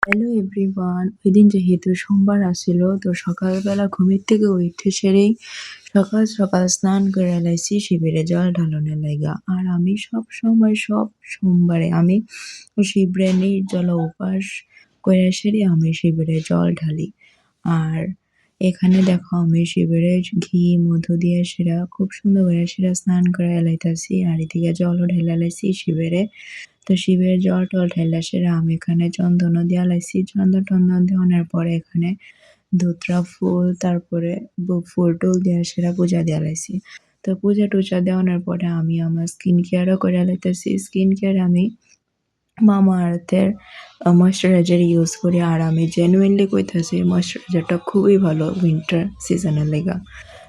Hello everyone, ওইদিন যেহেতু সোমবার আসিল তো সকালবেলা ঘুমের থেকে উঠে সেরেই সকাল সকাল স্নান করে লাইছি শিবেরে জল ঢালনের লাইগা। আর আমি সব সময় সব সোমবারে আমি শিবরে নির্জলা উপবাস করে সেরে আমি শিবেরে জল ঢালি। আর এখানে দেখো আমি শিবেরে ঘি মধু দিয়ে সেরা খুব সুন্দর করে সেরা স্নান করে লাইতাছি আর এদিকে জলও ঢেলে লাইছি শিবেরে। তো শিবের জল টল ঢেলে সেরে আমি এখানে চন্দনও দিয়া লাইছি। চন্দন টন্দন দেওয়ানোর পরে এখানে ধুতরা ফুল তারপরে ফুল টুল দিয়া সেরা পূজা দিয়া লাইছি। তো পূজা টুজা দেওয়ানোর পরে আমি আমার স্কিন কেয়ারও করে লাইতেছি। স্কিন কেয়ার আমি মামা আর্থের ময়েশ্চারাইজার ইউজ করি আর আমি জেনুইনলি কইতাছি ময়েশ্চারাইজারটা খুবই ভালো উইন্টার সিজনের লেগা।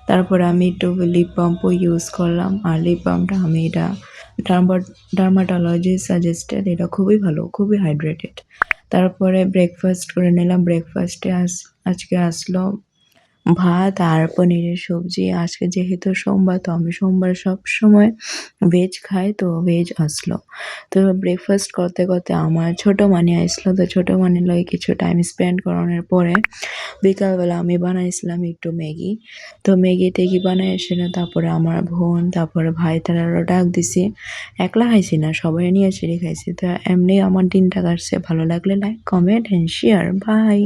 তারপরে আমি একটু লিপ বামও ইউজ করলাম আর লিপ বামটা আমি এটা ডার্মাটোলজিস্ট সাজেস্টেড, এটা খুবই ভালো, খুবই হাইড্রেটেড। তারপরে ব্রেকফাস্ট করে নিলাম। ব্রেকফাস্টে আজকে আসলো ভাত আর পনিরের সবজি। আজকে যেহেতু সোমবার তো আমি সোমবার সবসময় ভেজ খাই, তো ভেজ আসলো। তো ব্রেকফাস্ট করতে করতে আমার ছোট মানি আসলো, তো ছোট মানির লগে কিছু টাইম স্পেন্ড করানোর পরে বিকালবেলা আমি বানাইছিলাম একটু ম্যাগি। তো ম্যাগি ট্যাগি বানাই এসে তারপরে আমার বোন তারপরে ভাই তারারও ডাক দিছি। একলা খাইছি না, সবাই নিয়ে সেরে খাইছি। তো এমনি আমার দিনটা কাটছে। ভালো লাগলে like comment and share. By.